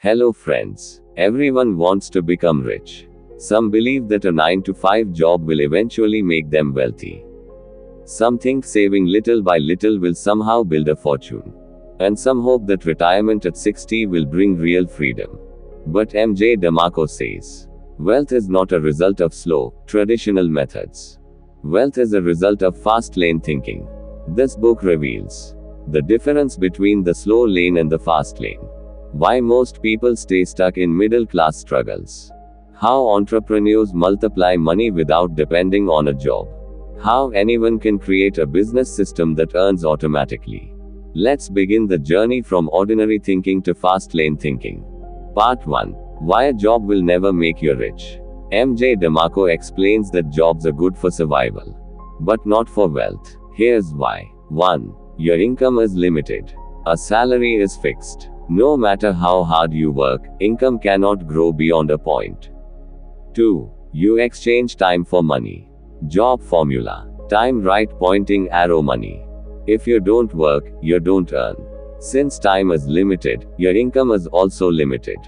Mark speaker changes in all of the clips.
Speaker 1: Hello friends. Everyone wants to become rich. Some believe that a 9 to 5 job will eventually make them wealthy. Some think saving little by little will somehow build a fortune. And some hope that retirement at 60 will bring real freedom. But MJ DeMarco says, wealth is not a result of slow, traditional methods. Wealth is a result of fast lane thinking. This book reveals the difference between the slow lane and the fast lane. Why most people stay stuck in middle class struggles. How entrepreneurs multiply money without depending on a job. How anyone can create a business system that earns automatically. Let's begin the journey from ordinary thinking to fast lane thinking. Part 1. Why a job will never make you rich. MJ DeMarco explains that jobs are good for survival, but not for wealth. Here's why. 1. Your income is limited. A salary is fixed. No matter how hard you work, income cannot grow beyond a point. 2. You exchange time for money. Job formula. Time right pointing arrow money. If you don't work, you don't earn. Since time is limited, your income is also limited.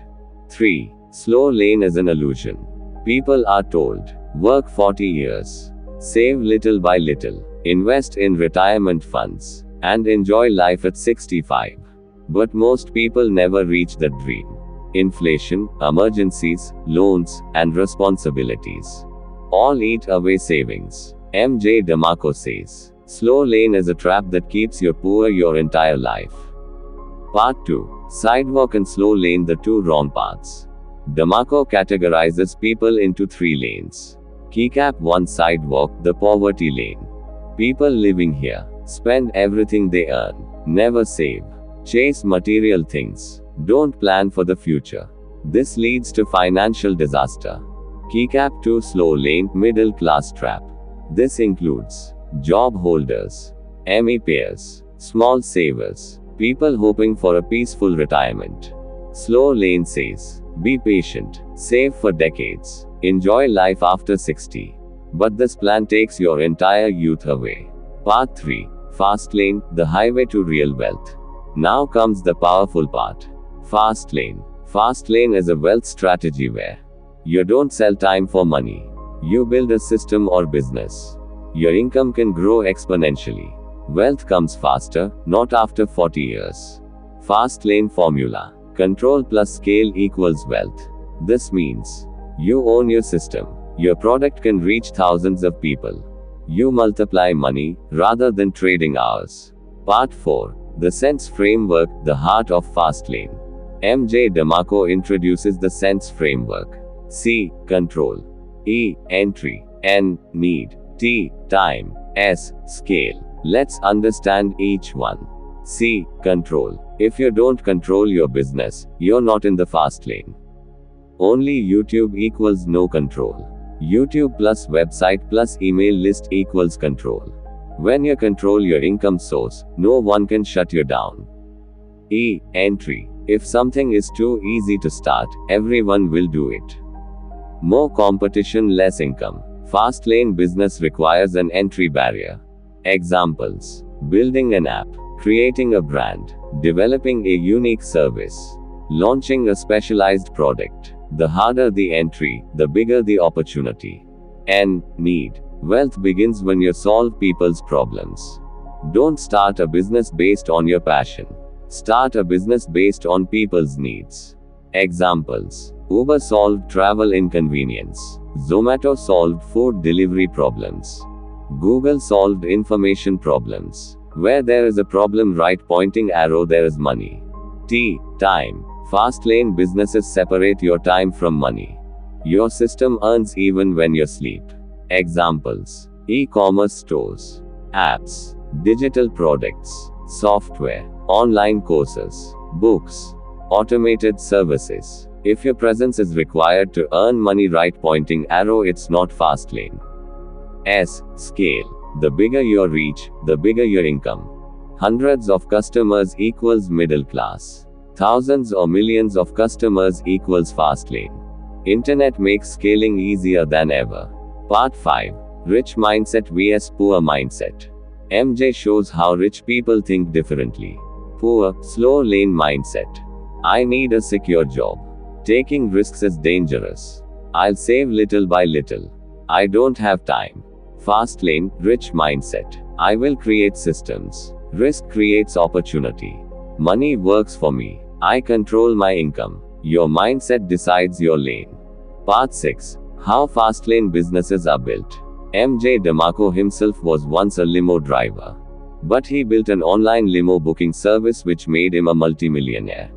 Speaker 1: 3. Slow lane is an illusion. People are told, work 40 years. Save little by little. Invest in retirement funds. And enjoy life at 65. But most people never reach that dream. Inflation, emergencies, loans, and responsibilities all eat away savings. MJ DeMarco says, slow lane is a trap that keeps you poor your entire life. Part 2. Sidewalk and slow lane, the two wrong paths. DeMarco categorizes people into 3 lanes. Keycap 1. Sidewalk, the poverty lane. People living here spend everything they earn, never save. Chase material things. Don't plan for the future. This leads to financial disaster. Keycap 2. Slow lane, middle class trap. This includes job holders, ME payers, small savers, people hoping for a peaceful retirement. Slow lane says, be patient, save for decades, enjoy life after 60. But this plan takes your entire youth away. Part 3. Fast lane, the highway to real wealth. Now comes the powerful part. Fast lane. Fast lane is a wealth strategy where you don't sell time for money. You build a system or business. Your income can grow exponentially. Wealth comes faster, not after 40 years. Fast lane formula. Control plus scale equals wealth. This means you own your system. Your product can reach thousands of people. You multiply money rather than trading hours. Part 4. The Sense Framework, the heart of fast lane. MJ DeMarco introduces the Sense Framework. C. Control. E. Entry. N. Need. T. Time. S. Scale. Let's understand each one. C. Control. If you don't control your business, you're not in the fast lane. Only YouTube equals no control. YouTube plus website plus email list equals control. When you control your income source, no one can shut you down. E. Entry. If something is too easy to start, everyone will do it. More competition, less income. Fast lane business requires an entry barrier. Examples: building an app, creating a brand, developing a unique service, launching a specialized product. The harder the entry, the bigger the opportunity. N. Need. Wealth begins when you solve people's problems. Don't start a business based on your passion. Start a business based on people's needs. Examples: Uber solved travel inconvenience. Zomato solved food delivery problems. Google solved information problems. Where there is a problem, right pointing arrow, there is money. T. Time. Fast lane businesses separate your time from money. Your system earns even when you sleep. Examples: e-commerce stores, apps, digital products, software, online courses, books, automated services. If your presence is required to earn money, right pointing arrow, it's not fast lane. S. Scale. The bigger your reach, the bigger your income. Hundreds of customers equals middle class. Thousands or millions of customers equals fast lane. Internet makes scaling easier than ever. Part 5. Rich mindset vs poor mindset. MJ shows how rich people think differently. Poor, slow lane mindset. I need a secure job. Taking risks is dangerous. I'll save little by little. I don't have time. Fast lane, rich mindset. I will create systems. Risk creates opportunity. Money works for me. I control my income. Your mindset decides your lane. Part 6. How fast lane businesses are built. M.J. DeMarco himself was once a limo driver. But he built an online limo booking service which made him a multimillionaire.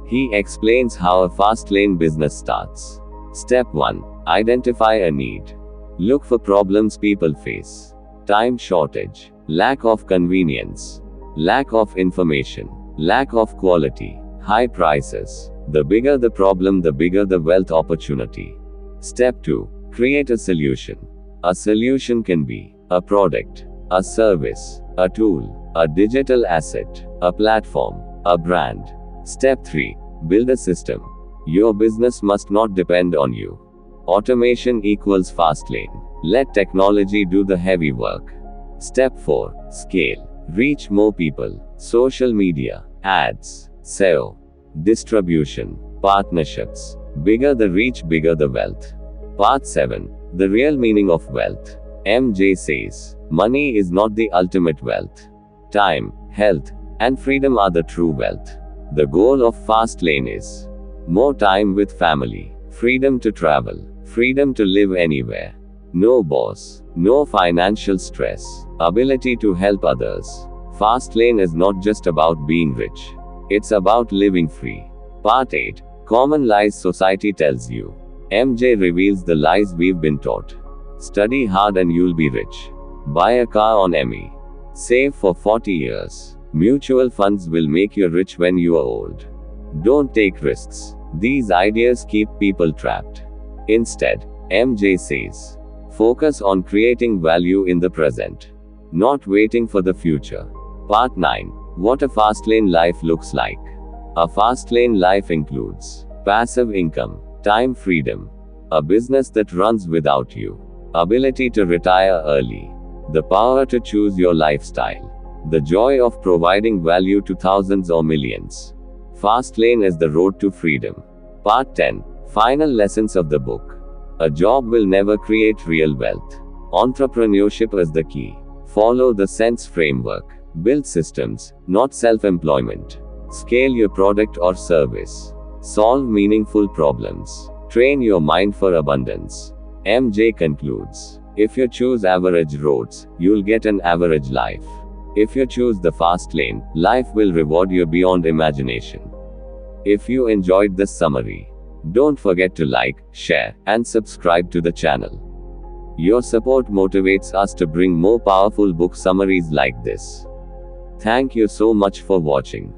Speaker 1: He explains how a fast lane business starts. Step 1. Identify a need. Look for problems people face. Time shortage, lack of convenience, lack of information, lack of quality, high prices. The bigger the problem, the bigger the wealth opportunity. Step 2. Create a solution. A solution can be a product, a service, a tool, a digital asset, a platform, a brand. Step 3. Build a system. Your business must not depend on you. Automation equals fast lane. Let technology do the heavy work. Step 4. Scale. Reach more people. Social media, ads, SEO, distribution, partnerships. Bigger the reach, bigger the wealth. Part 7. The real meaning of wealth. M.J. says, money is not the ultimate wealth. Time, health, and freedom are the true wealth. The goal of fast lane is more time with family, freedom to travel, freedom to live anywhere. No boss, no financial stress, ability to help others. Fast lane is not just about being rich. It's about living free. Part 8. Common lies society tells you. M.J. reveals the lies we've been taught. Study hard and you'll be rich. Buy a car on ME. Save for 40 years. Mutual funds will make you rich when you are old. Don't take risks. These ideas keep people trapped. Instead, M.J. says, focus on creating value in the present, not waiting for the future. Part 9. What a fast lane life looks like. A fast lane life includes passive income, time freedom, a business that runs without you, ability to retire early, the power to choose your lifestyle, the joy of providing value to thousands or millions. Fast lane is the road to freedom. Part 10. Final lessons of the book. A job will never create real wealth. Entrepreneurship is the key. Follow the SENSE framework. Build systems, not self-employment. Scale your product or service. Solve meaningful problems. Train your mind for abundance. M.J. concludes, if you choose average roads, you'll get an average life. If you choose the fast lane, life will reward you beyond imagination. If you enjoyed this summary, don't forget to like, share, and subscribe to the channel. Your support motivates us to bring more powerful book summaries like this. Thank you so much for watching.